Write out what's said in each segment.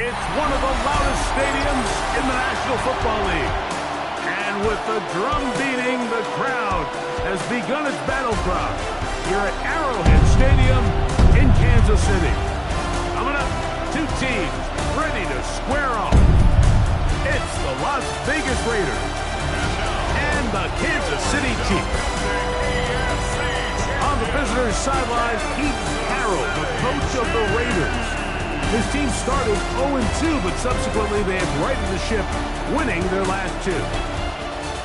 It's one of the loudest stadiums in the National Football League. And with the drum beating, the crowd has begun its battle cry here at Arrowhead Stadium in Kansas City. Coming up, two teams ready to square off. It's the Las Vegas Raiders and the Kansas City Chiefs. On the visitors' sideline, Pete Carroll, the coach of the Raiders. His team started 0-2, but subsequently they have righted the ship, winning their last two.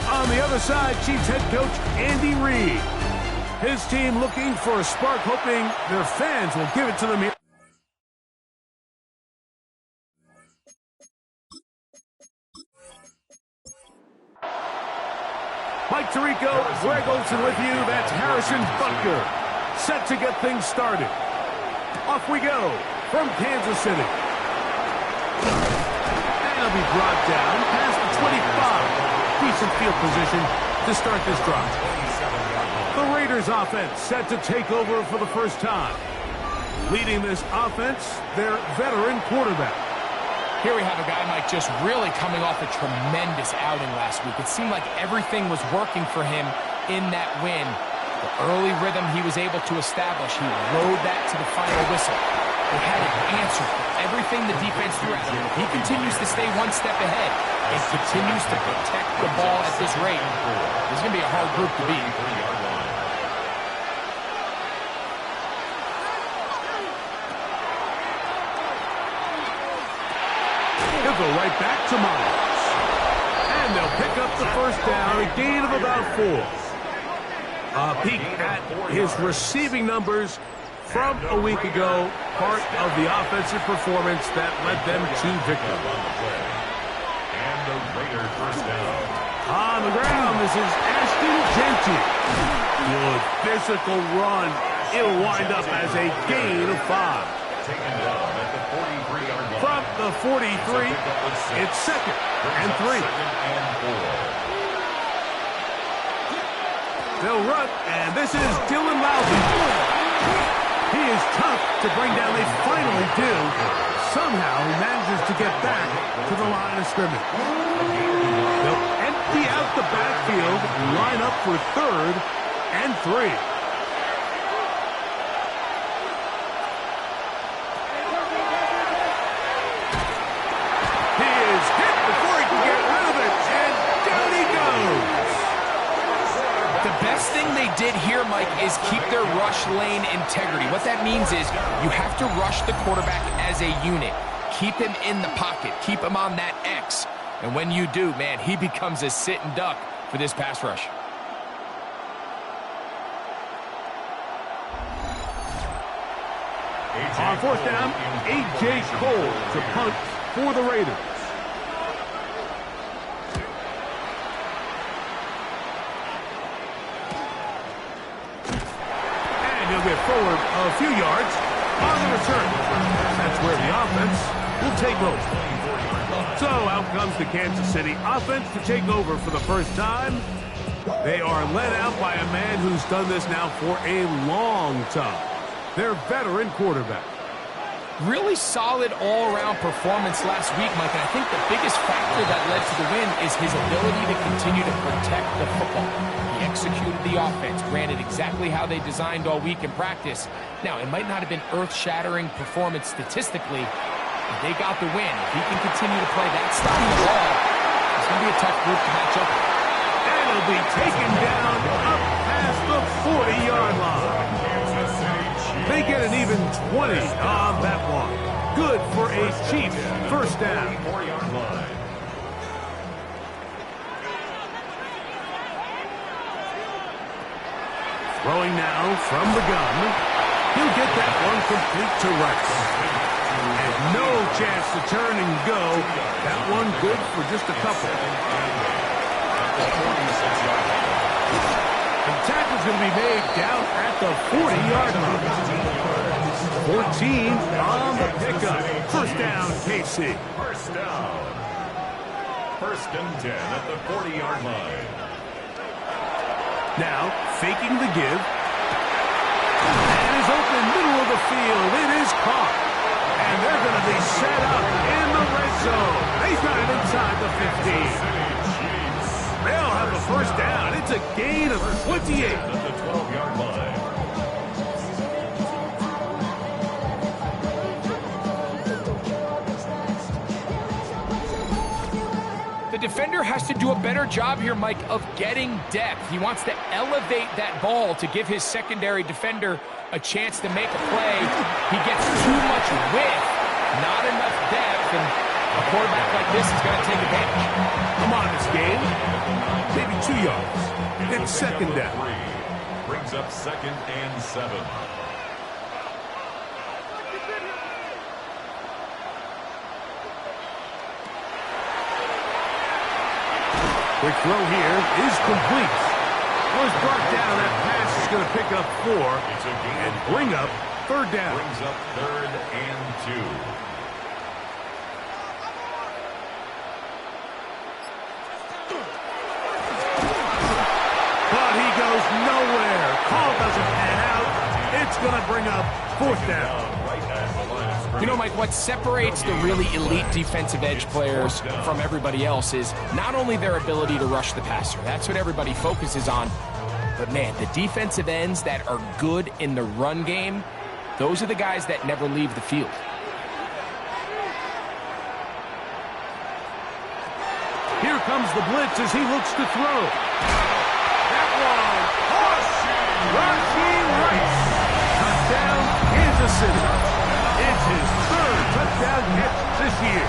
On the other side, Chiefs head coach Andy Reid. His team looking for a spark, hoping their fans will give it to them here. Mike Tirico, Greg Olsen with you. That's Harrison Butker, set to get things started. Off we go from Kansas City. And he'll be brought down past the 25. Decent field position to start this drive. The Raiders offense set to take over for the first time. Leading this offense, their veteran quarterback. Here we have a guy, Mike, just really coming off a tremendous outing last week. It seemed like everything was working for him in that win. The early rhythm he was able to establish, he rode that to the final whistle. They had an answer for everything the defense threw at him. If he continues to stay one step ahead and continues to protect the ball at this rate, this is going to be a hard group to beat. He'll go right back to Myers. And they'll pick up the first down, a gain of about 4. A peek at his receiving numbers from a week ago, part of the offensive performance that led them to victory. And the Raiders first down. On the ground, this is Ashton Jeanty. Good physical run. It'll wind up as a gain of 5. Taken down at the 43-yard line. From the 43, it's 2nd and 3. They'll run, and this is Dylan Loudon. He is tough to bring down. They finally do. Somehow he manages to get back to the line of scrimmage. They'll empty out the backfield, line up for 3rd and 3. He is hit before he can get rid of it, and down he goes. The best thing they did here, Mike, is keep their rush lane integrity. What that means is you have to rush the quarterback as a unit. Keep him in the pocket. Keep him on that X. And when you do, man, he becomes a sit and duck for this pass rush. On 4th down, A.J. Cole to punt for the Raiders. He'll get forward a few yards on the return. That's where the offense will take over. So out comes the Kansas City offense to take over for the first time. They are led out by a man who's done this now for a long time. Their veteran quarterback. Really solid all-around performance last week, Mike, and I think the biggest factor that led to the win is his ability to continue to protect the football. He executed the offense, ran it exactly how they designed all week in practice. Now, it might not have been earth-shattering performance statistically, but they got the win. If he can continue to play that style of ball, it's going to be a tough group to match up with. And he'll be taken down up past the 40-yard line. They get an even 20 on that one. Good for a Chiefs first down. Throwing now from the gun. He'll get that one complete to Rice. And no chance to turn and go. That one good for just a couple. The tackle's going to be made down at the 40-yard line. 14 on the pickup. First down, KC. First down. 1st and 10 at the 40-yard line. Now, faking the give. And is open middle of the field. It is caught. And they're going to be set up in defender has to do a better job here, Mike, of getting depth. He wants to elevate that ball to give his secondary defender a chance to make a play. He gets too much width, not enough depth, and a quarterback like this is going to take advantage. Come on, this game. Maybe 2 yards. It's second down. Brings up 2nd and 7. Quick throw here is complete. Was brought down. That pass is going to pick up 4 and bring up 3rd down. Brings up 3rd and 2. But he goes nowhere. Call doesn't pan out. It's going to bring up 4th down. You know, Mike, what separates the really elite defensive edge players from everybody else is not only their ability to rush the passer. That's what everybody focuses on. But, man, the defensive ends that are good in the run game, those are the guys that never leave the field. Here comes the blitz as he looks to throw. That one, Rashee Rice. Touchdown, Kansas City. It's his 3rd touchdown catch this year.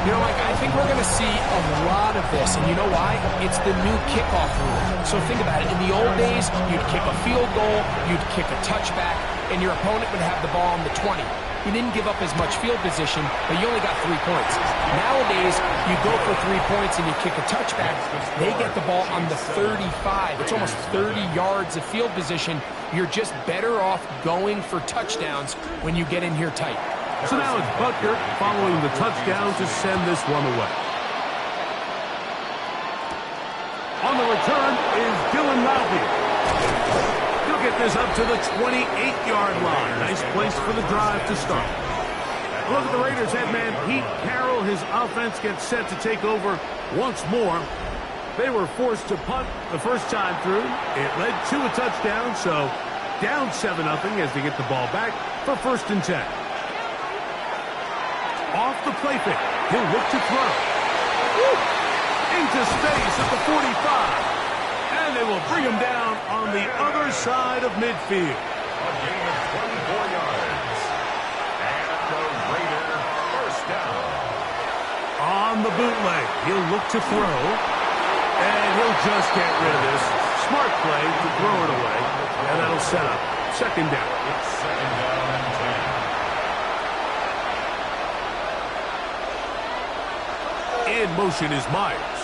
You know, Mike, I think we're going to see a lot of this, and you know why? It's the new kickoff rule. So think about it. In the old days, you'd kick a field goal, you'd kick a touchback, and your opponent would have the ball on the 20. You didn't give up as much field position, but you only got 3 points. Nowadays, you go for 3 points and you kick a touchback. They get the ball on the 35. It's almost 30 yards of field position. You're just better off going for touchdowns when you get in here tight. So now it's Butker following the touchdown to send this one away. On the return is Dylan Laube. He'll get this up to the 28-yard line. Nice place for the drive to start. Look at the Raiders head man, Pete Carroll. His offense gets set to take over once more. They were forced to punt the first time through. It led to a touchdown, so down 7-0 as they get the ball back for 1st and 10. Off the play fake. He'll look to throw. Woo! Into space at the 45. And they will bring him down on the other side of midfield. A gain of 24 yards. And the Raider 1st down. On the bootleg, he'll look to throw. And he'll just get rid of this. Smart play to throw it away. And that'll set up 2nd down. It's 2nd down and 10. In motion is Myers.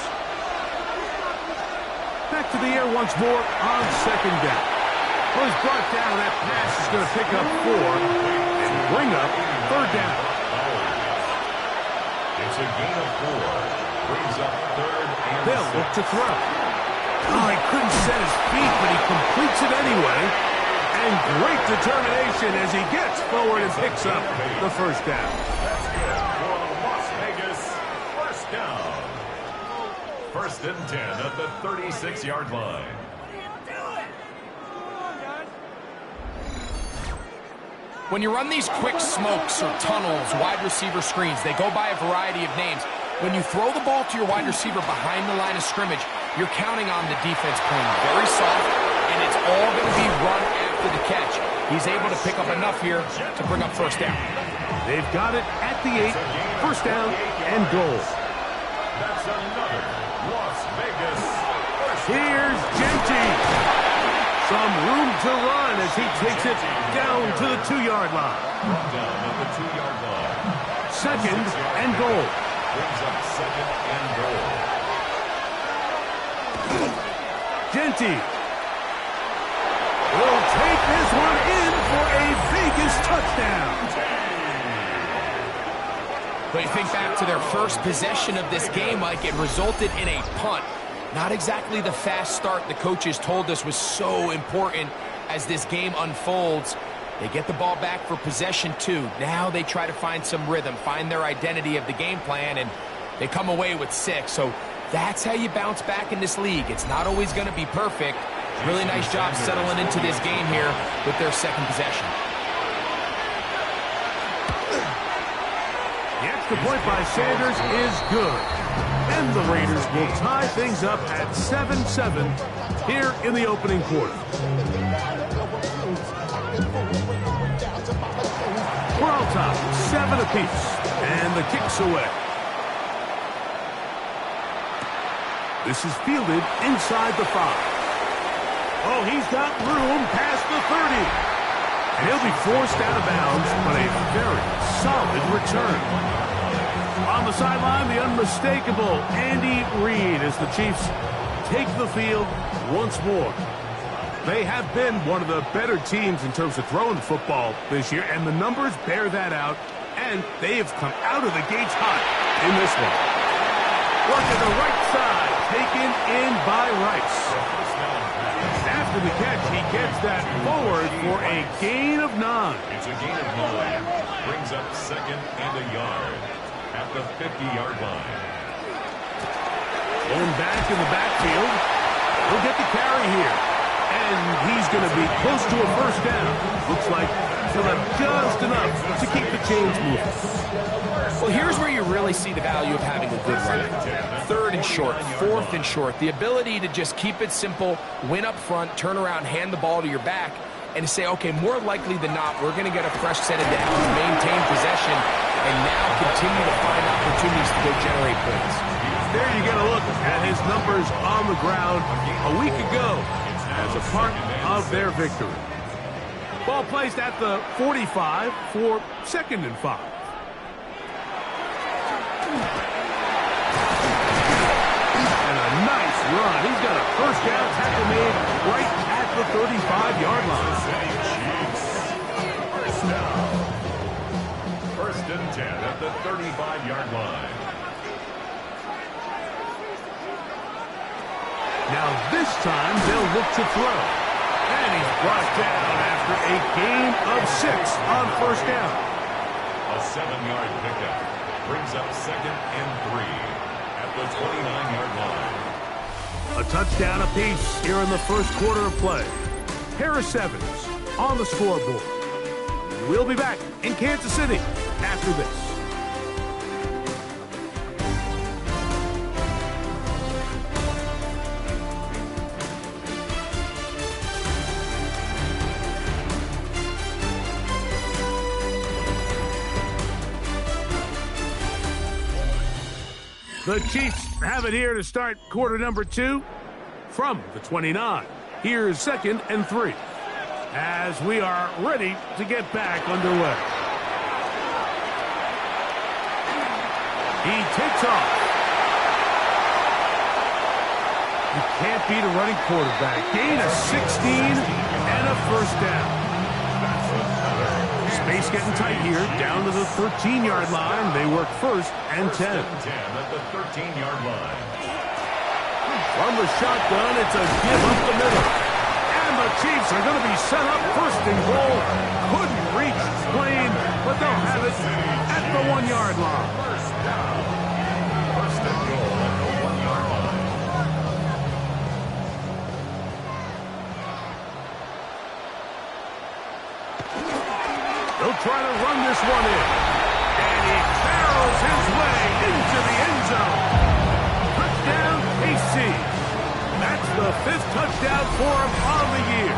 Back to the air once more on 2nd down. Well, he's brought down. That pass is going to pick up 4 and bring up 3rd down. It's a gain of 4. Brings up 3rd and They'll 6. look to throw. Oh, he couldn't set his feet, but he completes it anyway. And great determination as he gets forward and picks up the 1st down. That's good for Las Vegas. 1st down. 1st and 10 at the 36-yard line. When you run these quick smokes or tunnels, wide receiver screens, they go by a variety of names. When you throw the ball to your wide receiver behind the line of scrimmage, you're counting on the defense playing very soft, and it's all going to be run after the catch. He's able to pick up enough here to bring up 1st down. They've got it at the 8, 1st down and goal. That's another Las Vegas 1st down. Here's Genty. Some room to run as he takes it down to the 2-yard line. Down at the 2-yard line. 2nd and goal. Brings up 2nd and goal. Genty will take this one in for a Vegas touchdown. But you think back to their first possession of this game, Mike, it resulted in a punt. Not exactly the fast start the coaches told us was so important as this game unfolds. They get the ball back for possession 2. Now they try to find some rhythm, find their identity of the game plan, and they come away with 6. So that's how you bounce back in this league. It's not always going to be perfect. Really nice job settling into this game here with their 2nd possession. The extra extra point by Sanders is good. And the Raiders will tie things up at 7-7 here in the opening quarter. We're on top, 7 apiece, and the kick's away. This is fielded inside the 5. Oh, he's got room past the 30. And he'll be forced out of bounds, but a very solid return. On the sideline, the unmistakable Andy Reid as the Chiefs take the field once more. They have been one of the better teams in terms of throwing the football this year, and the numbers bear that out, and they have come out of the gates hot in this one. Work to the right side, taken in by Rice. After the catch, he gets that forward for a gain of 9. It's a gain of 9. Brings up 2nd and a yard at the 50-yard line. Going back in the backfield. He'll get the carry here. And he's going to be close to a first down. Looks like he'll have just enough to keep the chains moving. Well, here's where you really see the value of having a good running back. 3rd and short, 4th and short. The ability to just keep it simple, win up front, turn around, hand the ball to your back, and say, okay, more likely than not, we're going to get a fresh set of downs, maintain possession, and now continue to find opportunities to go generate points. There you get a look at his numbers on the ground a week ago as a part of their victory. Ball placed at the 45 for 2nd and 5. And a nice run. He's got a first down tackle made right at the 35-yard line. First down. 1st and 10 at the 35-yard line. Now this time they'll look to throw. And he's brought down after a gain of 6 on first down. A 7-yard pickup. Brings up 2nd and 3 at the 29-yard line. A touchdown apiece here in the first quarter of play. Harris Evans on the scoreboard. We'll be back in Kansas City after this. The Chiefs have it here to start quarter number 2 from the 29. Here's 2nd and 3 as we are ready to get back underway. He takes off. You can't beat a running quarterback. Gain of 16 and a first down. Space getting tight here, down to the 13-yard line. They work 1st and 10. 10 at the 13-yard line. From the shotgun, it's a give up the middle. And the Chiefs are going to be set up 1st and goal. Couldn't reach Blaine, but they'll have it at the 1-yard line. 1st and goal at the 1-yard line. They'll try to run this one in. And he barrels his way into the end zone. Touchdown, KC. That's the 5th touchdown for him on the year.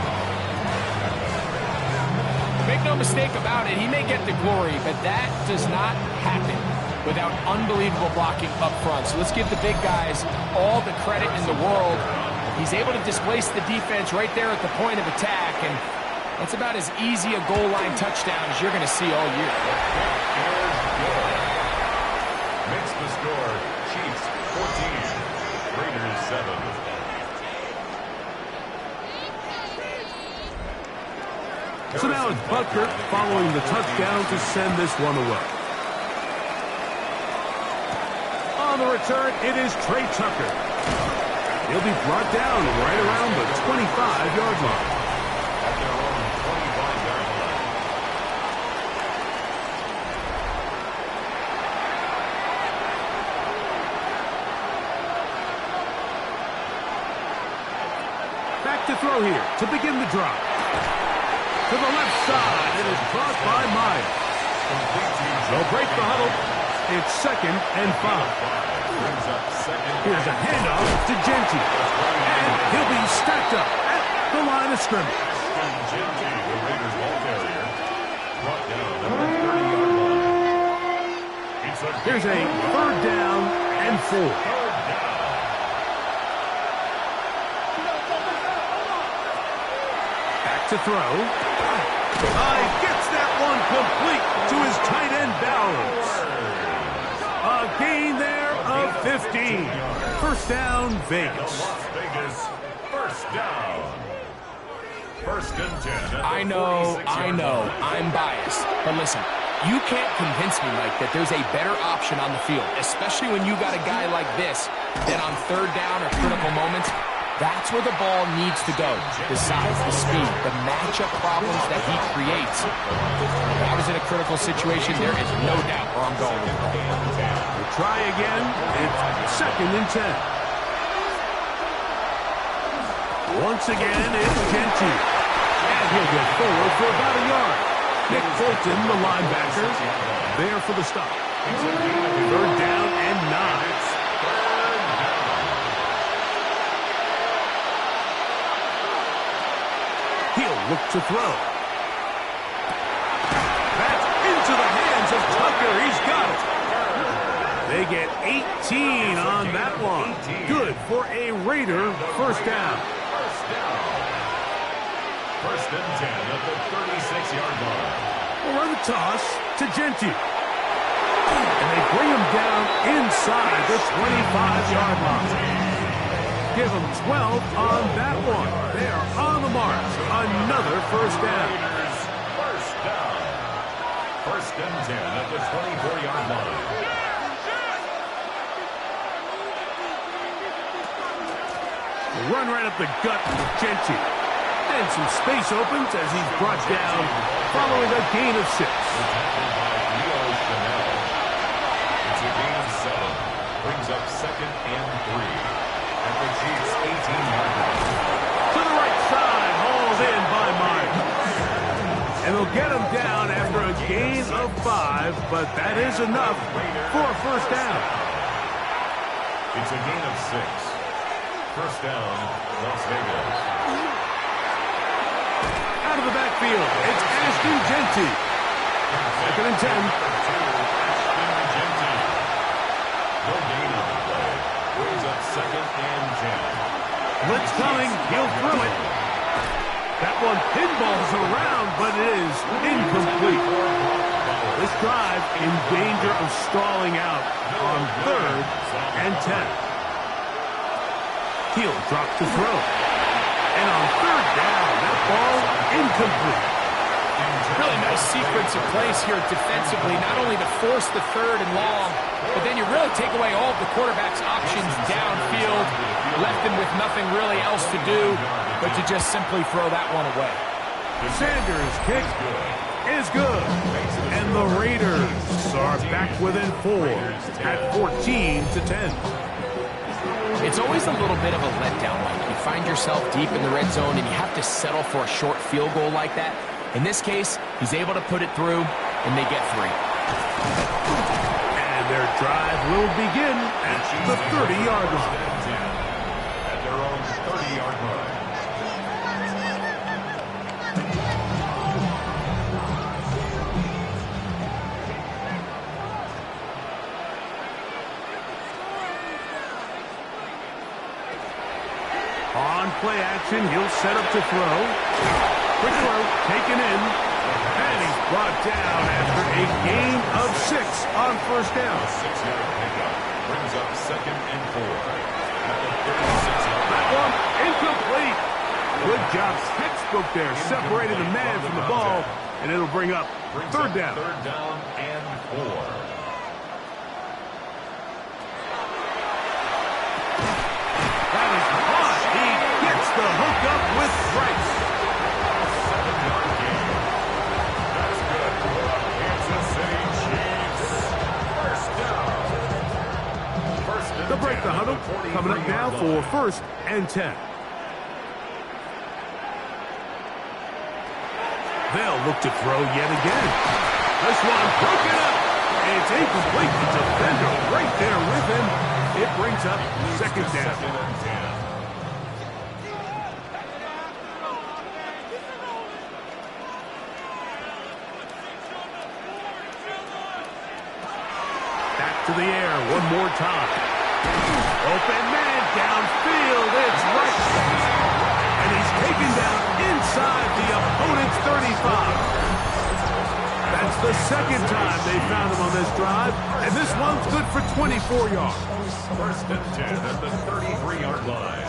Make no mistake about it, he may get the glory, but that does not happen without unbelievable blocking up front. So let's give the big guys all the credit in the world. He's able to displace the defense right there at the point of attack, and that's about as easy a goal line touchdown as you're going to see all year. Makes the score, Chiefs 14, Raiders 7. So now it's Butker following the touchdown to send this one away. On the return, it is Trey Tucker. He'll be brought down right around the 25-yard line. At their own 25-yard line. Back to throw here to begin the drive. To the left side, it is caught by Myers. They'll break the huddle. It's 2nd and 5. Here's a handoff to Genti. And he'll be stacked up at the line of scrimmage. Genti, the Raiders ball carrier, brought down at the 30-yard line. Here's a 3rd down and 4. Back to throw. Gets that one complete to his tight end balance. A gain there of 15. 1st down, Vegas. Las Vegas, 1st down. 1st and 10. I know, I'm biased. But listen, you can't convince me, Mike, that there's a better option on the field, especially when you got a guy like this that on 3rd down or critical moments, that's where the ball needs to go. The size, the speed, the matchup problems that he creates. If I was in a critical situation, there is no doubt where I'm going with that. We'll try again. It's 2nd and 10. Once again, it's Genti. And he'll get forward for about a yard. Nick Bolton, the linebacker, there for the stop. 3rd down and 9. He'll look to throw. That's into the hands of Tucker. He's got it. They get 18 on that one. Good for a Raider 1st down. 1st and 10 at the 36-yard line. We'll run the toss to Genti. And they bring him down inside the 25-yard line. Give them 12 on that one. They are on the mark. Another 1st down. 1st down. 1st and 10 at the 24-yard line. Run right up the gut with Genti. And some space opens as he's brought down following a gain of 6. It's a gain of 7. Brings up 2nd and 3. At the Chiefs' 18-yard line. To the right side, hauled in by Myers. And they'll get him down after a gain of 5, but that is enough for a 1st down. It's a gain of 6. 1st down, Las Vegas. Out of the backfield, it's Ashton Genti. 2nd and 10. Ashton Genti. No gain on the play. Brings up 2nd and 10. Blitz coming, he'll throw it. That one pinballs around, but it is incomplete. This drive in danger of stalling out on 3rd and 10. He'll drop to throw. And on 3rd down, that ball incomplete. Really nice sequence of plays here defensively, not only to force the 3rd and long, but then you really take away all of the quarterback's options downfield, left him with nothing really else to do but to just simply throw that one away. Sanders' kick is good. And the Raiders are back within 4 at 14-10. It's always a little bit of a letdown. Like you find yourself deep in the red zone and you have to settle for a short field goal like that. In this case, he's able to put it through, and they get 3. And their drive will begin at the 30-yard line. At their own 30-yard line. On play action, he'll set up to throw. Quick throw, taken in. And he's brought down after a gain of 6 on 1st down. 6-yard pickup brings up 2nd and 4. At the 36-yard line. That one incomplete. Good job. Textbook there. Separated the man from the ball. And it'll bring up 3rd down. 3rd down and 4. That is hot. He gets the hook up with Price. 7-yard gain. That's good for the Kansas City Chiefs. 1st down. They'll break the huddle. Coming up now for 1st and 10. They'll look to throw yet again. This one broken up. It's incomplete. The defender right there with him. It brings up second down. Back to the air one more time. Open man downfield. It's right. And he's taken down inside the opponent's 35. That's the second time they found him on this drive, and this one's good for 24 yards. First and 10 at the 33-yard line.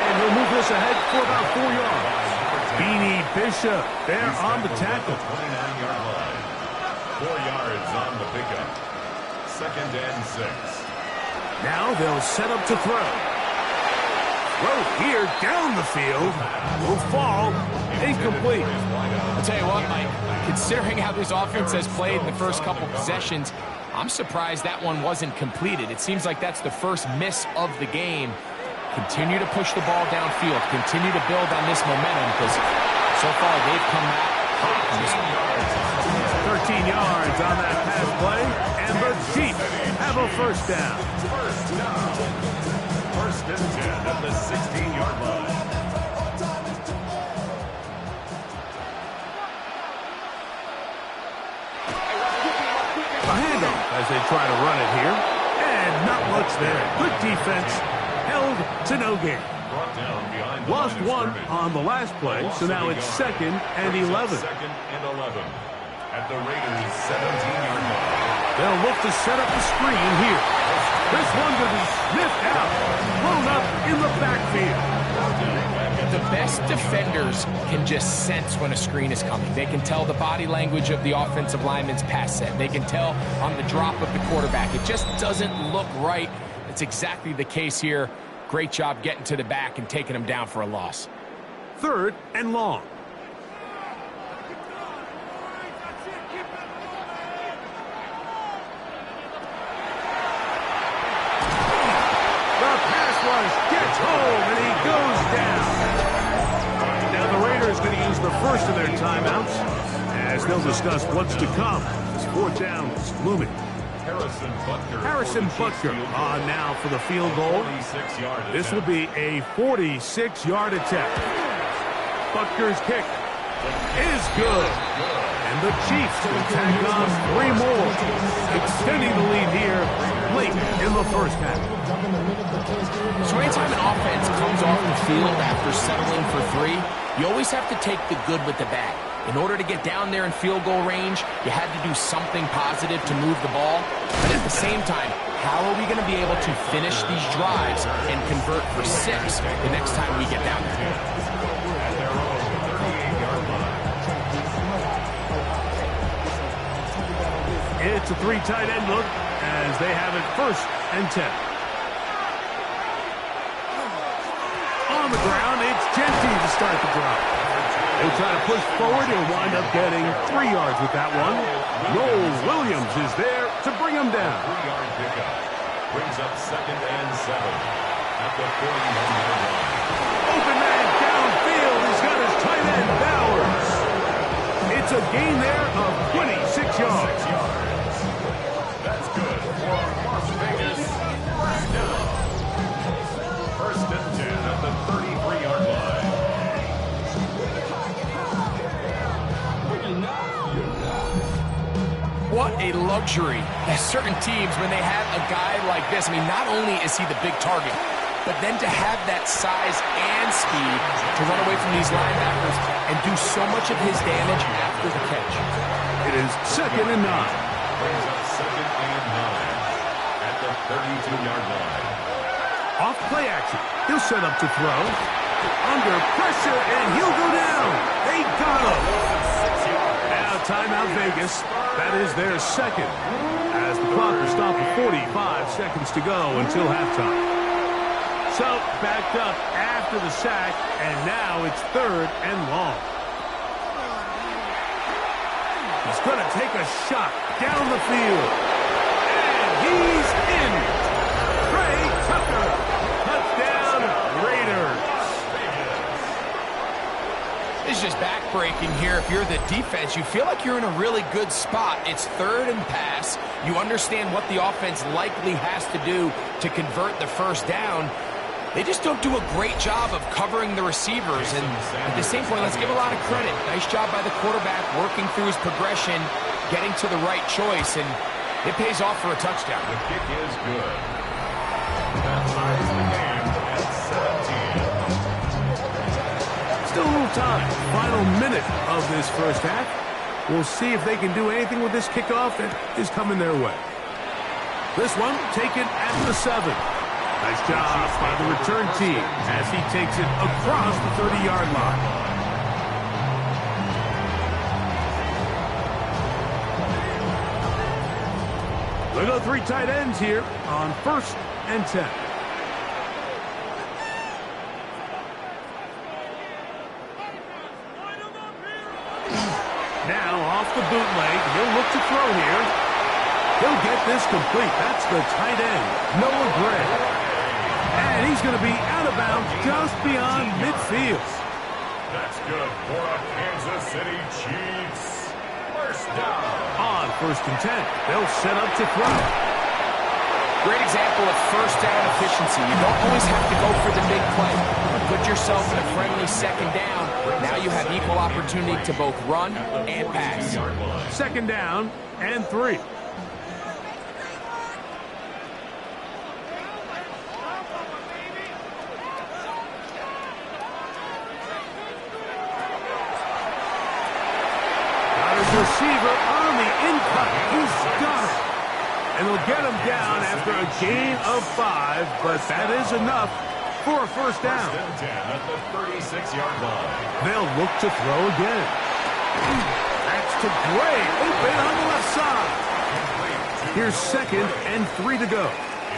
And he'll move this ahead for about 4 yards. Beanie Bishop there on the tackle. 29-yard line. 4 yards on the pickup. Second and 6. Now they'll set up to throw. Throw here down the field. Will fall. Incomplete. I'll tell you what, Mike, considering how this offense has played in the first couple possessions, I'm surprised that one wasn't completed. It seems like that's the first miss of the game. Continue to push the ball downfield. Continue to build on this momentum because so far they've come out hot in this one. 13 yards on that pass play, and the Chiefs have a first down. First and 10 at the 16-yard line. A handoff as they try to run it here. And not much there. Good defense. Held to no gain. Brought down behind the Lost line of one scrimmage. on the last play, so now it's second and 11. Second and 11 at the Raiders' 17-yard line. They'll look to set up the screen here. This one will be sniffed out. Thrown up in the backfield. The best defenders can just sense when a screen is coming. They can tell the body language of the offensive lineman's pass set. They can tell on the drop of the quarterback. It just doesn't look right. It's exactly the case here. Great job getting to the back and taking him down for a loss. Third and long. The pass rush gets home, and he goes down. Now the Raiders going to use the first of their timeouts as they'll discuss what's to come. This fourth down is looming. Harrison Butker on now for the field goal. This will be a 46-yard attempt. Butker's kick is good. And the Chiefs will tack on 3 more, extending the lead here late in the first half. So anytime an offense comes off the field after settling for 3, you always have to take the good with the bad. In order to get down there in field goal range, you had to do something positive to move the ball. But at the same time, how are we going to be able to finish these drives and convert for 6 the next time we get down there? It's a 3 tight end look as they have it first and 10. On the ground, it's Genty to start the drive. They'll try to push forward. He'll wind up getting 3 yards with that one. Noel Williams is there to bring him down. 3-yard pickup. Brings up second and 7 at the 41-yard line. Open man downfield. He's got his tight end Bowers. It's a gain there of 26 yards. That's good for Las Vegas. First down. First and 10 at the 33-yard line. What a luxury that certain teams, when they have a guy like this, I mean, not only is he the big target, but then to have that size and speed to run away from these linebackers and do so much of his damage after the catch. It is second and 9. Brings up second and 9 at the 32-yard line. Off play action. He'll set up to throw. Under pressure, and he'll go down. They got him. Now timeout Vegas. That is their second, as the clock will stop at 45 seconds to go until halftime. So backed up after the sack, and now it's third and long. He's going to take a shot down the field. And he's in. Trey Tucker. Touchdown, Raiders. heartbreaking here if you're the defense. You feel like you're in a really good spot. It's third and pass. You understand what the offense likely has to do to convert the first down. They just don't do a great job of covering the receivers. And at the same point, let's give a lot of credit. Nice job by the quarterback working through his progression, getting to the right choice, and it pays off for a touchdown. The kick is good. That ties the game at 17. Still a little time. Final minute of this first half. We'll see if they can do anything with this kickoff that is coming their way. This one taken at the 7. Nice job by the return team as he takes it across the 30-yard line. They go 3 tight ends here on 1st and 10. Now off the bootleg, he'll look to throw here. He'll get this complete. That's the tight end, Noah Gray. And he's going to be out of bounds just beyond midfield. That's good for the Kansas City Chiefs. First down. On 1st and 10, they'll set up to throw. Great example of first down efficiency. You don't always have to go for the big play. Put yourself in a friendly second down. Now you have equal opportunity to both run and pass. 2nd down and 3. Receiver on the in-cut. He's got it. And they'll get him down after a gain of 5, but that is enough for a first down. First and 10 at the 36-yard line. They'll look to throw again. That's to Gray, open on the left side. Here's 2nd and 3 to go.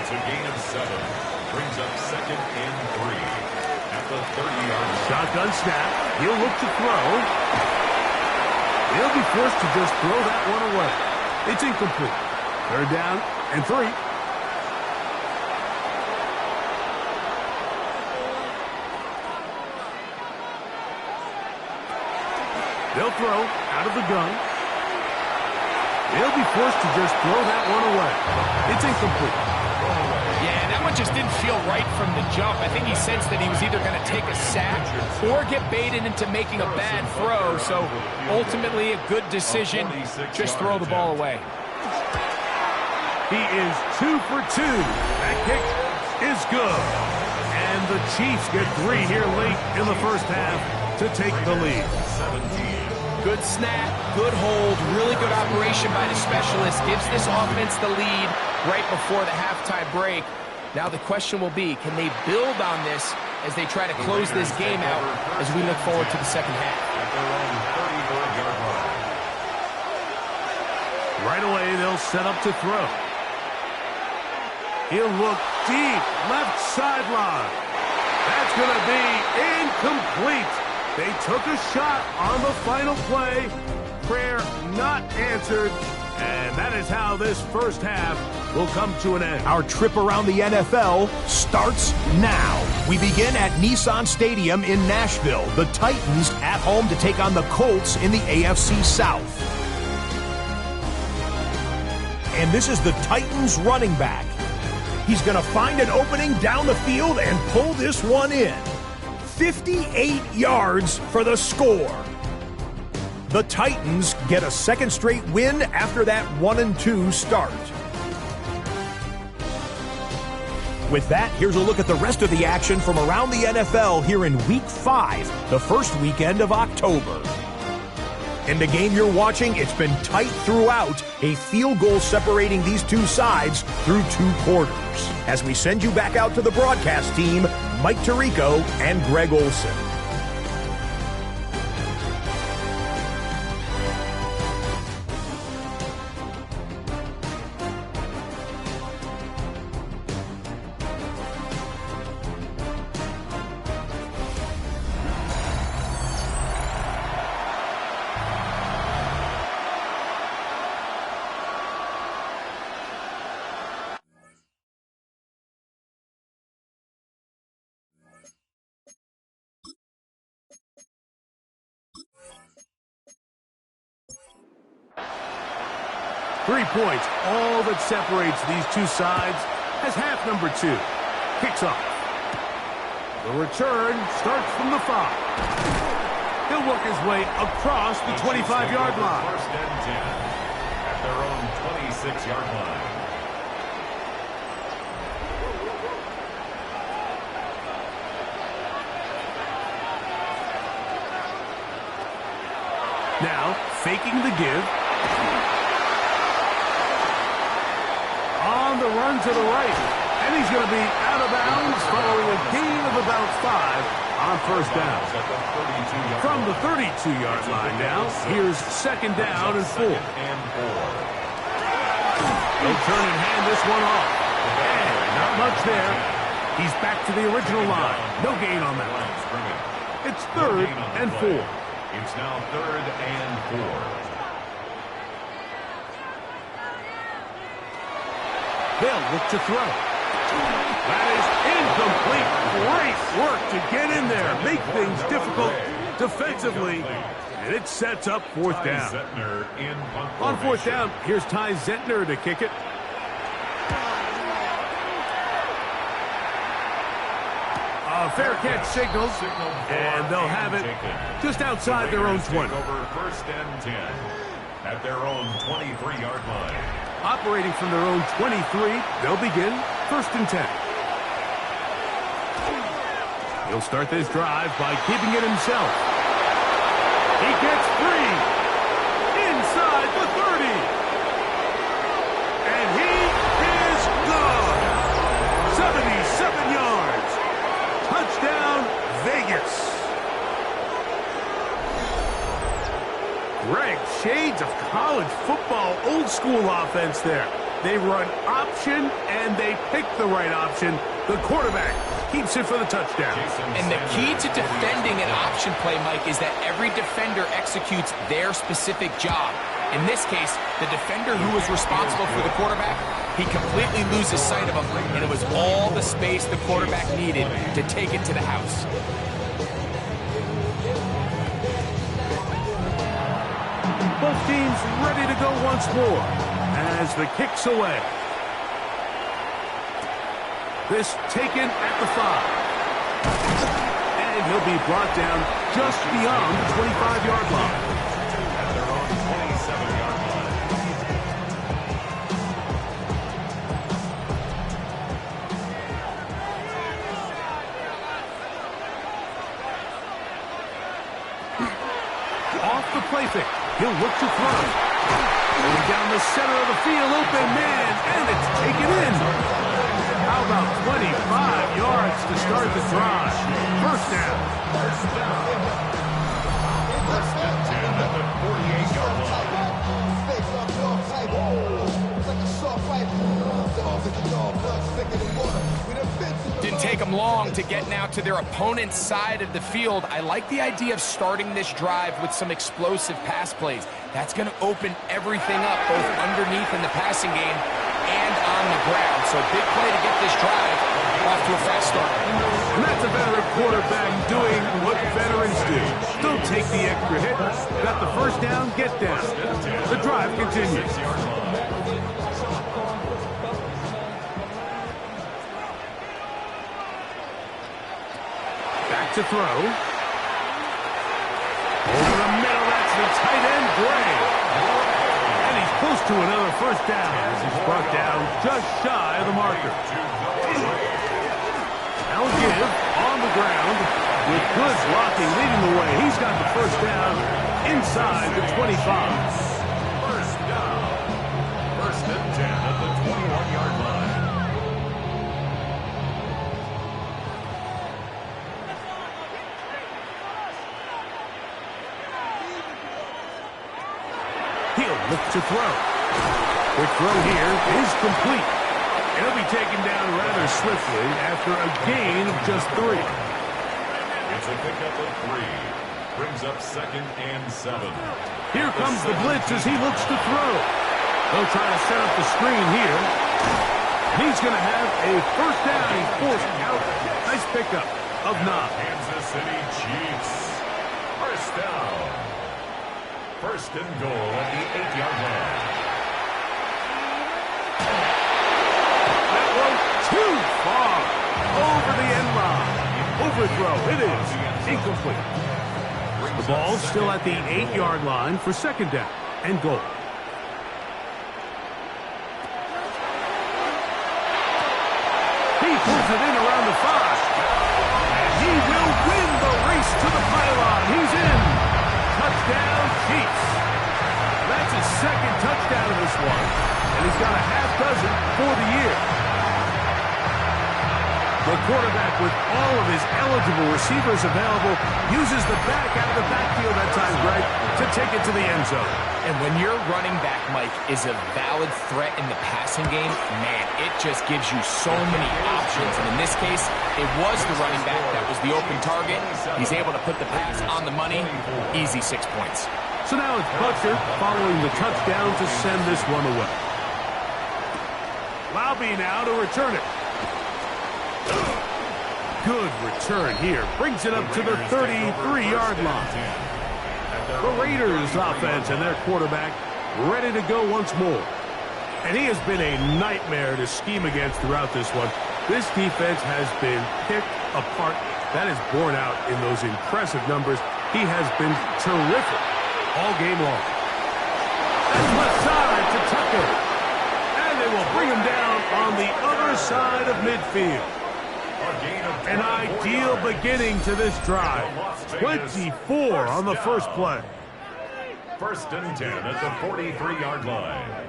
It's a gain of 7. Brings up 2nd and 3 at the 30-yard line. Shotgun snap. He'll look to throw. He'll be forced to just throw that one away. It's incomplete. 3rd down and 3. They'll throw out of the gun. He'll be forced to just throw that one away. It's incomplete. Yeah, that one just didn't feel right from the jump. I think he sensed that he was either going to take a sack or get baited into making a bad throw. So ultimately a good decision. Just throw the ball away. He is 2 for 2. That kick is good. And the Chiefs get 3 here late in the first half to take the lead. 17. Good snap, good hold, really good operation by the specialist. Gives this offense the lead right before the halftime break. Now the question will be, can they build on this as they try to close this game out as we look forward to the second half? At their own 34-yard line. Right away, they'll set up to throw. He'll look deep, left sideline. That's going to be incomplete. They took a shot on the final play. Prayer not answered. And that is how this first half will come to an end. Our trip around the NFL starts now. We begin at Nissan Stadium in Nashville. The Titans at home to take on the Colts in the AFC South. And this is the Titans running back. He's going to find an opening down the field and pull this one in. 58 yards for the score. The Titans get a second straight win after that 1-2 start. With that, here's a look at the rest of the action from around the NFL here in Week 5, the first weekend of October. In the game you're watching, it's been tight throughout, a field goal separating these two sides through 2 quarters. As we send you back out to the broadcast team, Mike Tirico and Greg Olson. 3 points, all that separates these two sides as half number 2 kicks off. The return starts from the 5. He'll work his way across the 25-yard line. First and 10 at their own 26-yard line. Now, faking the give. On the run to the right. And he's going to be out of bounds following a gain of about 5 on first down. From the 32-yard line now, here's second down and 4. He'll turn and hand this one off. And not much there. He's back to the original line. No gain on that. It's third and 4. It's now third and 4. They'll look to throw. That is incomplete. Great work to get in there. Make things difficult defensively. And it sets up fourth down. On fourth down, here's Ty Zentner to kick it. A fair catch signals, and they'll have it just outside their own 20. First and 10 at their own 23-yard line. Operating from their own 23, they'll begin first and 10. He'll start this drive by keeping it himself. He gets free inside the 30. And he is gone. 77 yards. Touchdown, Vegas. Greg, shades of college football, old school offense there. They run option, and they pick the right option. The quarterback keeps it for the touchdown. And the key to defending an option play, Mike, is that every defender executes their specific job. In this case, the defender who was responsible for the quarterback, he completely loses sight of him, and it was all the space the quarterback needed to take it to the house. Both teams ready to go once more as the kick's away. This taken at the 5. And he'll be brought down just beyond the 25-yard line. At their own 27-yard line. Off the play fake. He'll look to throw. Going down the center of the field, open man, and it's taken in. How about 25 yards to start the drive? First down. First and 10 at the 48-yard line. Didn't take them long to get now to their opponent's side of the field. I like the idea of starting this drive with some explosive pass plays. That's going to open everything up, both underneath in the passing game and on the ground. So big play to get this drive off to a fast start. And that's a veteran quarterback doing what veterans do. Don't take the extra hit. Got the first down, get down. The drive continues. Back to throw. Over the middle, that's the tight end, Gray. And he's close to another first down as he's brought down just shy of the marker. Now give on the ground with good blocking leading the way. He's got the first down inside the 25. First down. First and 10 at the 21-yard line. He'll look to throw. Quick throw here is complete. He'll be taken down rather swiftly after a gain of just 3. It's a pickup of 3. Brings up second and 7. Here comes the blitz as he looks to throw. They'll try to set up the screen here. He's going to have a first down. He's forced out. Nice pickup of 9. Kansas City Chiefs. First down. First and goal at the 8-yard line. Too far. Over the end line. Overthrow. It is incomplete. The ball still at the 8-yard line for second down and goal. He pulls it in around the 5. And he will win the race to the pylon. He's in. Touchdown, Chiefs. That's his second touchdown of this one. And he's got a half dozen for the year. The quarterback, with all of his eligible receivers available, uses the back out of the backfield at times, Greg, to take it to the end zone. And when your running back, Mike, is a valid threat in the passing game, man, it just gives you so many options. And in this case, it was the running back that was the open target. He's able to put the pass on the money. Easy 6 points. So now it's Butcher following the touchdown to send this one away. Laube now to return it. Good return here. Brings it up to the 33-yard line. The Raiders offense and their quarterback ready to go once more. And he has been a nightmare to scheme against throughout this one. This defense has been picked apart. That is borne out in those impressive numbers. He has been terrific all game long. That's left side to Tucker. And they will bring him down on the other side of midfield. An ideal beginning to this drive. 24 on the first play. First and 10 at the 43-yard line.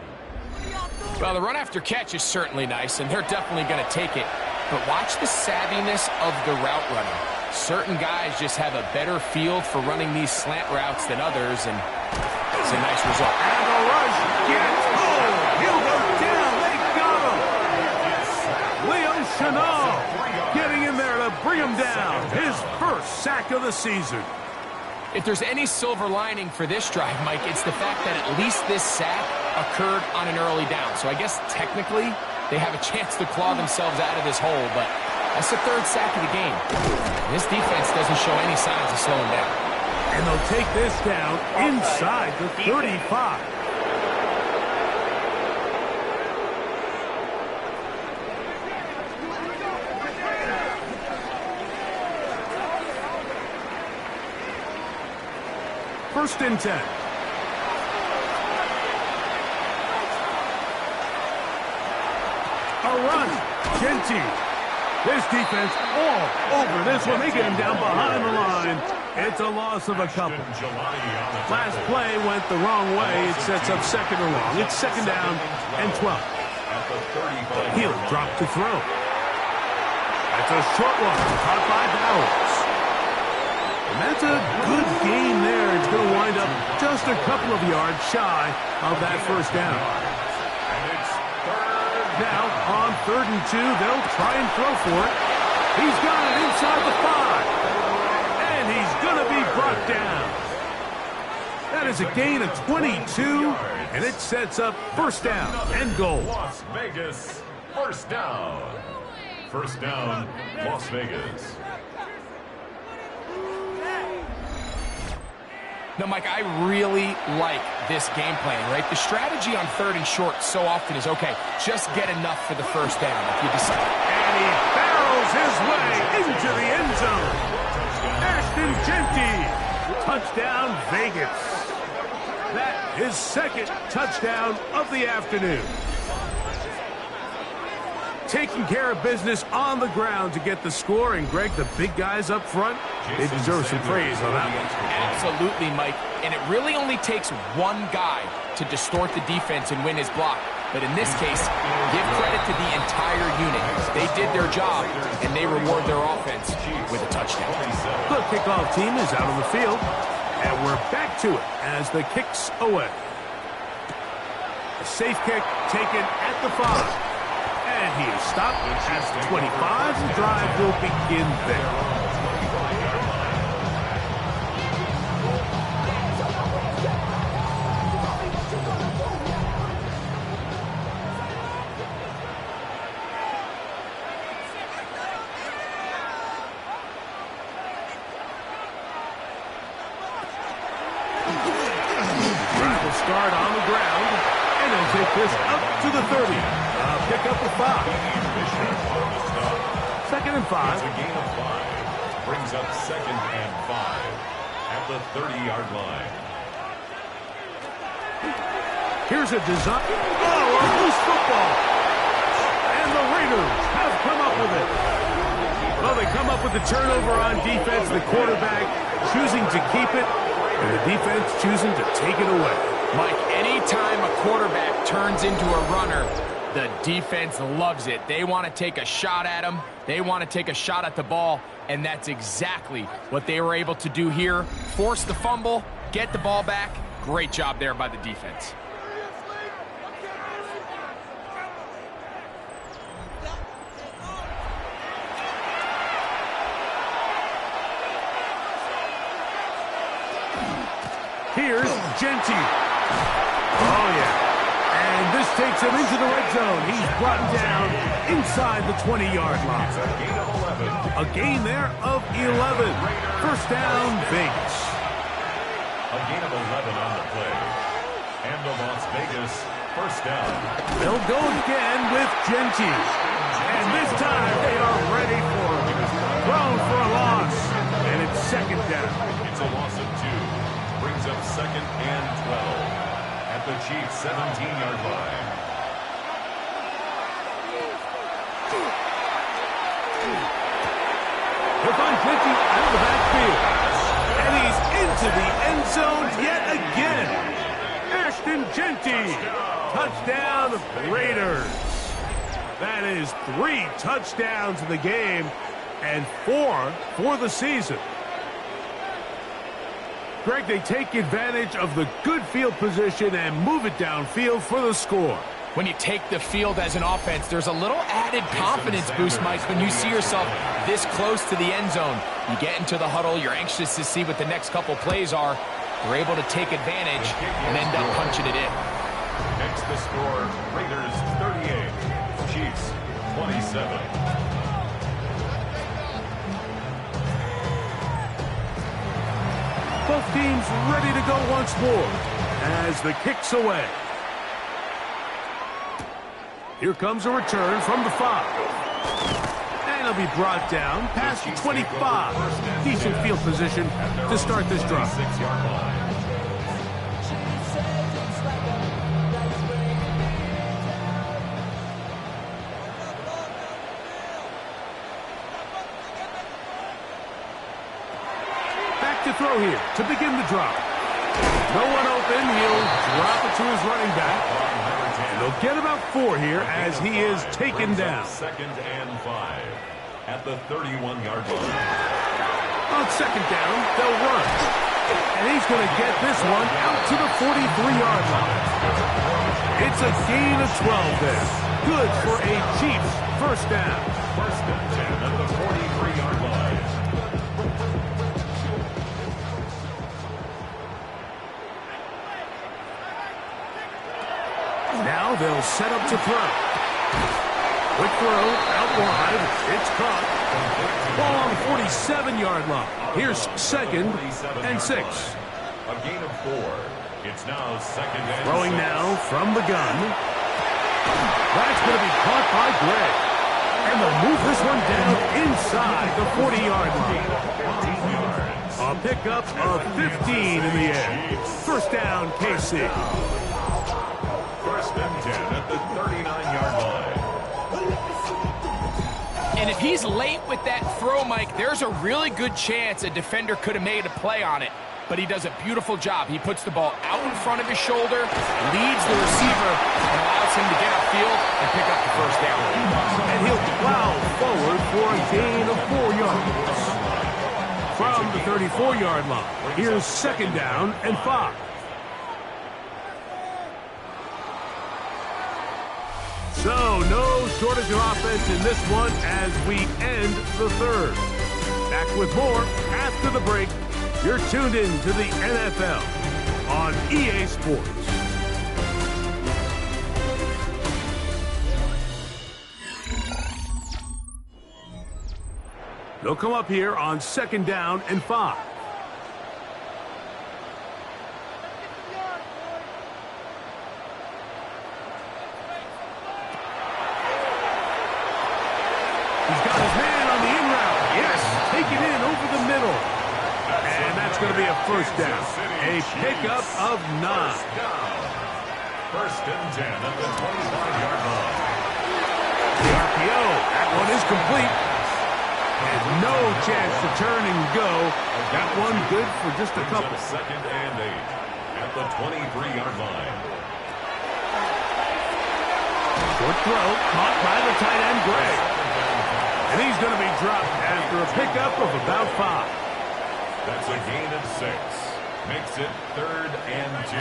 Well, the run after catch is certainly nice, and they're definitely going to take it. But watch the savviness of the route running. Certain guys just have a better feel for running these slant routes than others, and it's a nice result. And the rush gets home. He'll go down. They got him. Leo Chenal getting in there to bring him down. His first sack of the season. If there's any silver lining for this drive, Mike, it's the fact that at least this sack occurred on an early down. So I guess technically they have a chance to claw themselves out of this hole, but that's the third sack of the game. This defense doesn't show any signs of slowing down. And they'll take this down inside the 35. First and 10. A run. Genty. This defense all over this one. They get him down behind the line. It's a loss of a couple. Last play went the wrong way. It sets up second and long. It's second down and 12. He'll drop to throw. That's a short one. Caught by Bowers. And that's a good game there. It's going to wind up just a couple of yards shy of that first down. Now, on 3rd and 2, they'll try and throw for it. He's got it inside the 5. And he's going to be brought down. That is a gain of 22, and it sets up first down and goal. Las Vegas, first down. First down, Las Vegas. No, Mike, I really like this game plan, right? The strategy on 3rd and short so often is, okay, just get enough for the first down if you decide. And he barrels his way into the end zone. Ashton Genty, touchdown Vegas. That is second touchdown of the afternoon. Taking care of business on the ground to get the score. And, Greg, the big guys up front, they deserve some praise on that one. Absolutely, Mike. And it really only takes one guy to distort the defense and win his block. But in this case, give credit to the entire unit. They did their job, and they reward their offense with a touchdown. The kickoff team is out on the field, and we're back to it as the kick's away. A safe kick taken at the 5. And he is stopped at 25. The drive will begin there. Drive will start on the ground, and they'll take this up to the 30. Pick up the 5. and 5. It's a gain of 5. Brings up 2nd and 5 at the 30-yard line. Here's a design. Oh, a loose football. And the Raiders have come up with it. Well, they come up with the turnover on defense. The quarterback choosing to keep it, and the defense choosing to take it away. Mike, anytime a quarterback turns into a runner, the defense loves it. They want to take a shot at him. They want to take a shot at the ball, and that's exactly what they were able to do here. Force the fumble, get the ball back. Great job there by the defense. Here's Genty. Oh, yeah. And this takes him into the red zone. He's brought down inside the 20-yard line. It's a gain of 11. A gain there of 11. First down, Vegas. A gain of 11 on the play. And the Las Vegas first down. They'll go again with Genty. And this time they are ready for him. Thrown for a loss. And it's second down. It's a loss of 2. Brings up 2nd and 12 at the Chiefs' 17-yard line. They're on Genty out of the backfield. And he's into the end zone yet again. Ashton Genty. Touchdown, Raiders. That is 3 touchdowns in the game and 4 for the season. Greg, they take advantage of the good field position and move it downfield for the score. When you take the field as an offense, there's a little added confidence boost, Mike, when you see yourself this close to the end zone. You get into the huddle, you're anxious to see what the next couple plays are. You're able to take advantage and end up punching it in. Next the score, Raiders 38, Chiefs 27. Both teams ready to go once more as the kick's away. Here comes a return from the 5. And he'll be brought down past the 25. Decent field position to start this drive. 6-yard line. To throw here to begin the drop. No one open. He'll drop it to his running back. And they'll get about 4 here as he is taken down. 2nd and 5 at the 31-yard line. On second down, they'll run. And he's going to get this one out to the 43-yard line. It's a gain of 12 there. Good for a Chiefs first down. First and 10 at the 43-yard line. Now they'll set up to throw. Quick throw, out wide. It's caught. Ball on the 47-yard line. Here's 2nd and 6. A gain of 4. It's now 2nd and 6. Throwing now from the gun. That's going to be caught by Gray. And they'll move this one down inside the 40-yard line. A pickup of 15 in the air. First down, KC. First and 10 at the 39-yard line. And if he's late with that throw, Mike, there's a really good chance a defender could have made a play on it. But he does a beautiful job. He puts the ball out in front of his shoulder, leads the receiver, and allows him to get upfield and pick up the first down. And he'll plow forward for a gain of 4 yards. From the 34-yard line, here's 2nd down and 5. So, no shortage of offense in this one as we end the third. Back with more after the break. You're tuned in to the NFL on EA Sports. They'll come up here on 2nd down and 5. He's got his man on the it in over the middle. And that's going to be a first down. A pickup of 9. First and 10 at the 25-yard line. The RPO, that one is complete. And no chance to turn and go. That one good for just a couple. Second and 8 at the 23-yard line. Short throw, caught by the tight end, Gray. And he's going to be dropped after a pickup of about 5. That's a gain of 6. Makes it 3rd and 2.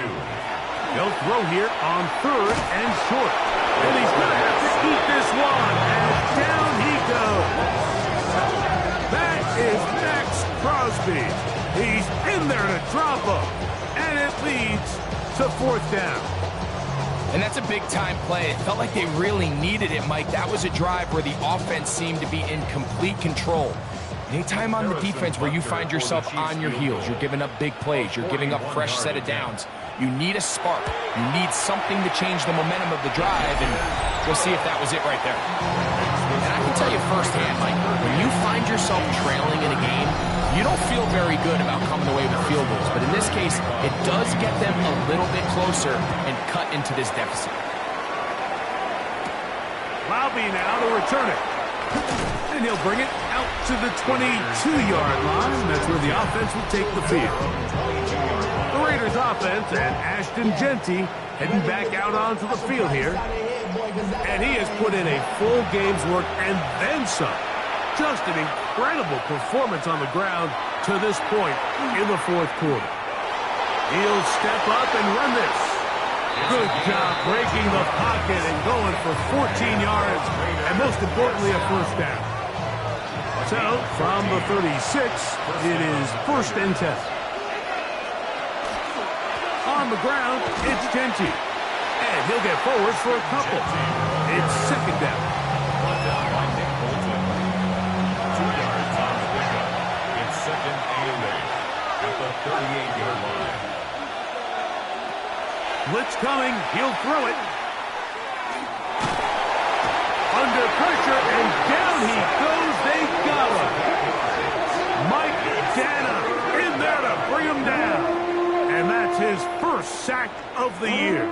They'll throw here on 3rd and short. And he's going to have to eat this one. And down he goes. That is Max Crosby. He's in there to drop him. And it leads to 4th down. And that's a big-time play. It felt like they really needed it, Mike. That was a drive where the offense seemed to be in complete control. Anytime on the defense where you find yourself on your heels, you're giving up big plays, you're giving up fresh set of downs, you need a spark. You need something to change the momentum of the drive, and we'll see if that was it right there. And I can tell you firsthand, Mike, when you find yourself trailing in a game, you don't feel very good about coming away with field goals. But in this case, it does get them a little bit closer and cut into this deficit. Lobby now to return it. And he'll bring it out to the 22-yard line. That's where the offense will take the field. The Raiders offense and Ashton Genty heading back out onto the field here. And he has put in a full game's work and then some. Just an incredible performance on the ground to this point in the 4th quarter. He'll step up and run this. Good job breaking the pocket and going for 14 yards, and most importantly, a first down. So, from the 36, it is 1st and 10. On the ground, it's Genty. And he'll get forward for a couple. It's 2nd down. Second and 8 at the 38-yard line. Blitz coming. He'll throw it. Under pressure, and down he goes. They got him. Mike Dana in there to bring him down. And that's his 1st sack of the year.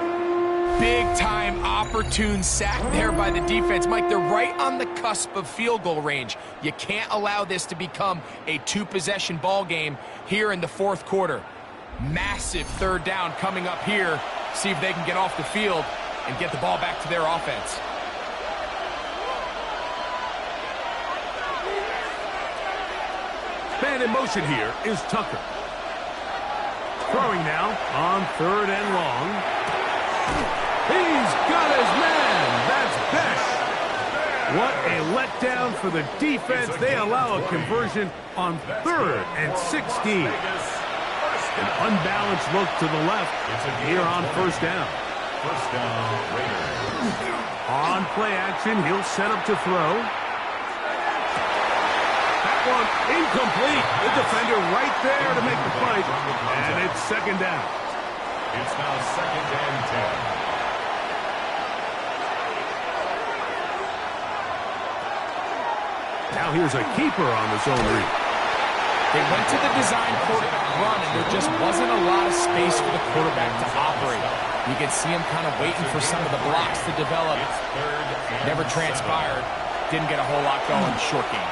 Big-time opportune sack there by the defense. Mike, they're right on the cusp of field goal range. You can't allow this to become a 2-possession ball game here in the 4th quarter. Massive 3rd down coming up here. See if they can get off the field and get the ball back to their offense. Man in motion here is Tucker. Throwing now on 3rd and long. He's got his man. That's Besh. What a letdown for the defense. They allow a conversion on 3rd and 16. An unbalanced look to the left here on 1st down. First down, Raiders. On play action, he'll set up to throw. That one incomplete. The defender right there to make the fight. And it's 2nd down. It's now 2nd and 10. Now here's a keeper on the zone read. They went to the design quarterback run, and there just wasn't a lot of space for the quarterback to operate. You can see him kind of waiting for some of the blocks to develop. Never transpired. Didn't get a whole lot going. Short game.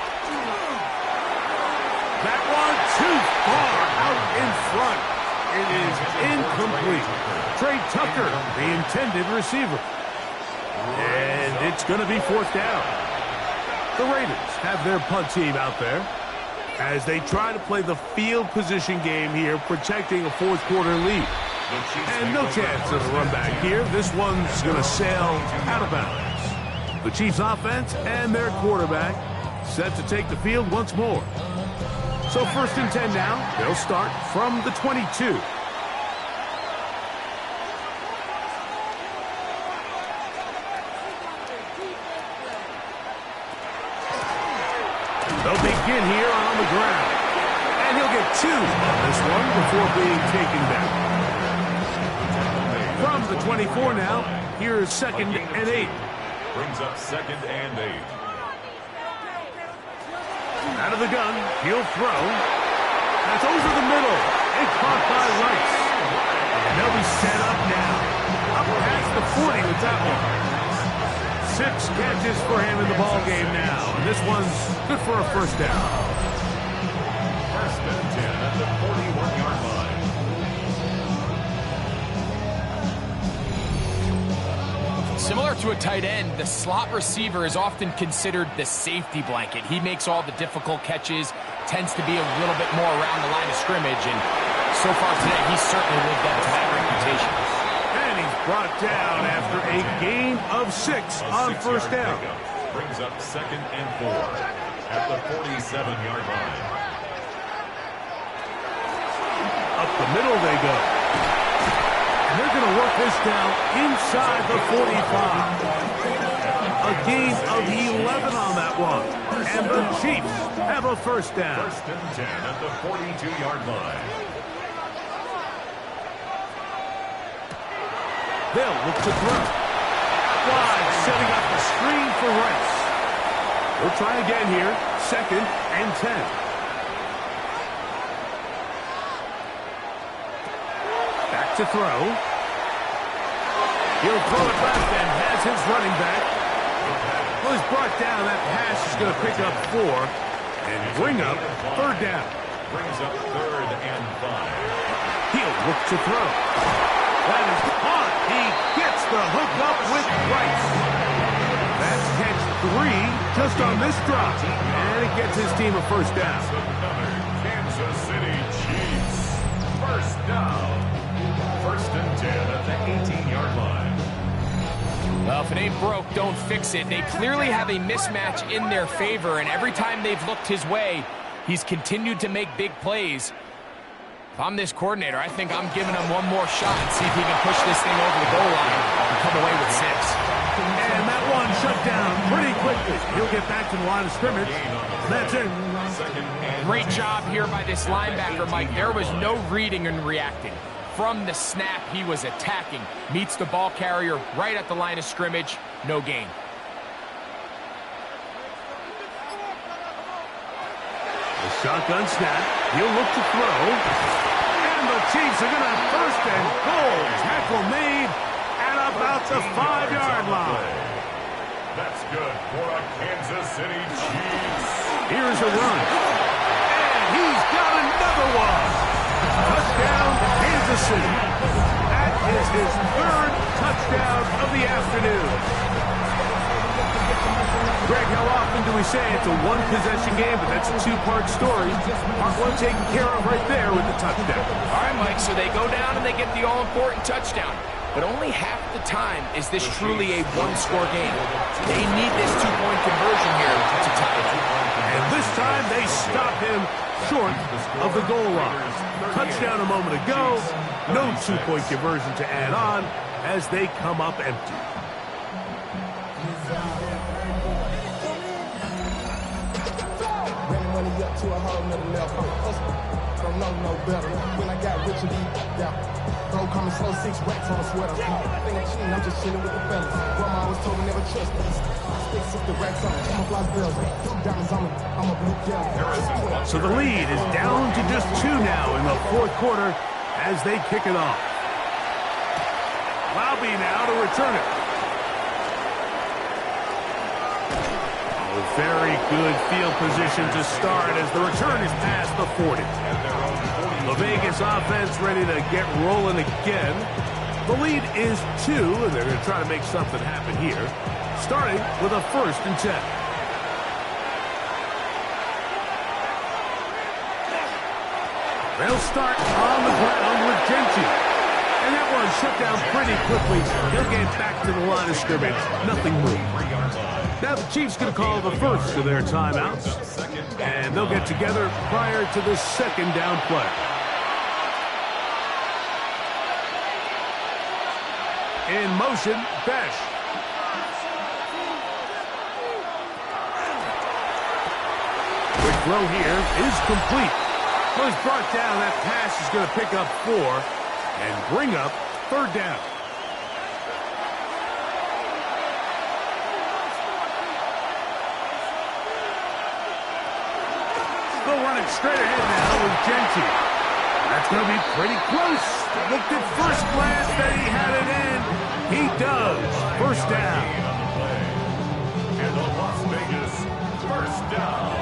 That one too far out in front. It is incomplete. Trey Tucker, the intended receiver. And it's going to be 4th down. The Raiders have their punt team out there as they try to play the field position game here, protecting a 4th quarter lead. And no chance of a run back here. This one's going to sail out of bounds. The Chiefs offense and their quarterback set to take the field once more. So 1st and 10 now. They'll start from the 22. They'll begin here on the ground. And he'll get 2 on this one before being taken down. From the 24 now, here is 2nd and 8. Brings up 2nd and 8. Out of the gun, he'll throw. That's over the middle. And caught by Rice. And they'll be set up now. Up past the 40 with that one. 6 catches for him in the ball game now. And this one's good for a first down. First and 10 at the 41-yard line. Similar to a tight end, the slot receiver is often considered the safety blanket. He makes all the difficult catches, tends to be a little bit more around the line of scrimmage, and so far today, he's certainly lived up to that reputation. And he's brought down after a gain of 6 on first down. Brings up 2nd and 4 at the 47-yard line. Up the middle they go. And they're going to work this down inside the 45. A gain of 11 on that one. And the Chiefs have a first down. First and 10 at the 42-yard line. They'll look to throw. Wide, setting up the screen for Rice. We'll try again here. 2nd and 10. Back to throw. He'll throw it left and has his running back. Well, he's brought down. That pass is going to pick up 4 and bring up 3rd down. Brings up 3rd and 5. He'll look to throw. That is caught. He gets the hook up with Rice. That's catch 3 just on this drop. And it gets his team a first down. Another Kansas City Chiefs. First down. First and 10 at the 18-yard line. Well, if it ain't broke, don't fix it. They clearly have a mismatch in their favor, and every time they've looked his way, he's continued to make big plays. If I'm this coordinator, I think I'm giving him one more shot and see if he can push this thing over the goal line and come away with 6. And that one shut down pretty quickly. He'll get back to the line of scrimmage. That's it. Great job here by this linebacker, Mike. There was no reading and reacting. From the snap, he was attacking. Meets the ball carrier right at the line of scrimmage. No gain. The shotgun snap. He'll look to throw. And the Chiefs are going to have first and goal. Tackle made at about the 5-yard line. That's good for a Kansas City Chiefs. Here's a run. And he's got another one. Touchdown, Kansas City. That is his 3rd touchdown of the afternoon. Greg, how often do we say it's a one-possession game, but that's a 2-part story? Part 1 taken care of right there with the touchdown. All right, Mike, so they go down and they get the all-important touchdown. But only half the time is this truly a one-score game. They need this 2-point conversion here to tie it. And this time they stop him short of the goal line. Touchdown a moment ago. No 2-point conversion to add on as they come up empty. Money up to a whole nother level. Don't know no better. When I got rich and bro, coming slow, 6 racks on a sweater. Think I'm cheating, I'm just chilling with the fellas. Grandma always told me never trust me. Sticks up the racks on, I'm a fly bills. Diamonds on me, I'm a blue devil. So the lead is down to just 2 now in the 4th quarter as they kick it off. Laube now to return it. Very good field position to start as the return is past the 40. The Vegas offense ready to get rolling again. The lead is 2, and they're going to try to make something happen here, starting with a 1st and 10. They'll start on the ground with Genty. And that one shut down pretty quickly. He'll get back to the line of scrimmage. Nothing moved. Now the Chiefs going to call the first of their timeouts. And they'll get together prior to the 2nd down play. In motion, Besh. Quick throw here is complete. Well, he's brought down. That pass is going to pick up 4 and bring up 3rd down. straight ahead now with Genty. That's going to be pretty close. Looked at first glance that he had it in. He does. First down. And the Las Vegas first down.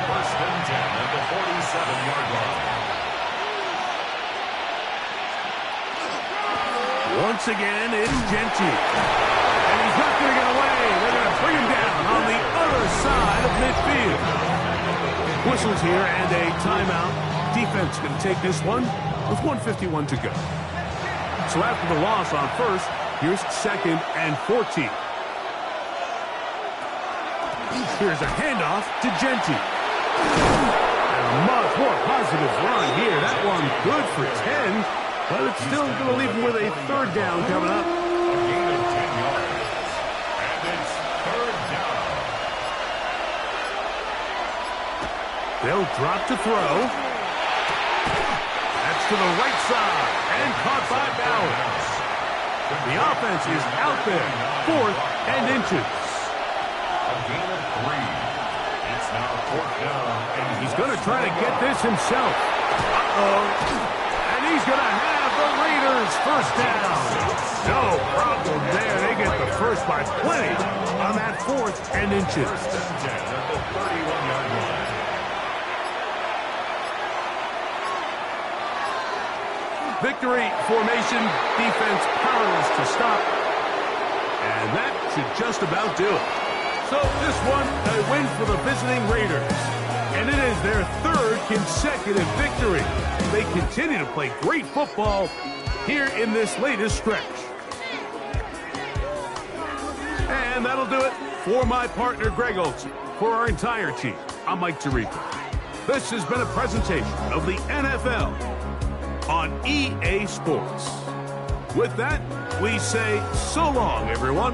First and 10 at the 47-yard line. Once again, it's Genty. And he's not going to get away. They're going to bring him down on the other side of midfield. Whistles here and a timeout. Defense going to take this one with 1:51 to go. So after the loss on first, here's second and 14. Here's a handoff to Genty. And a much more positive run here. That one good for 10, but it's still going to leave him with a third down coming up. A gain of 10 yards. And it's third down. They'll drop to throw. That's to the right side and caught by Bowers. The offense is out there. 4th and inches. A gain of 3. It's now fourth down. And He's going to try to get this himself. Uh-oh. And he's going to have the Raiders first down. No problem there. They get the first by plenty on that 4th and inches. First and 10 at the 31-yard line. Victory formation, defense powerless to stop. And that should just about do it. So this one, a win for the visiting Raiders. And it is their 3rd consecutive victory. They continue to play great football here in this latest stretch. And that'll do it for my partner, Greg Olson. For our entire team, I'm Mike Tirico. This has been a presentation of the NFL on EA Sports. With that, we say so long, everyone.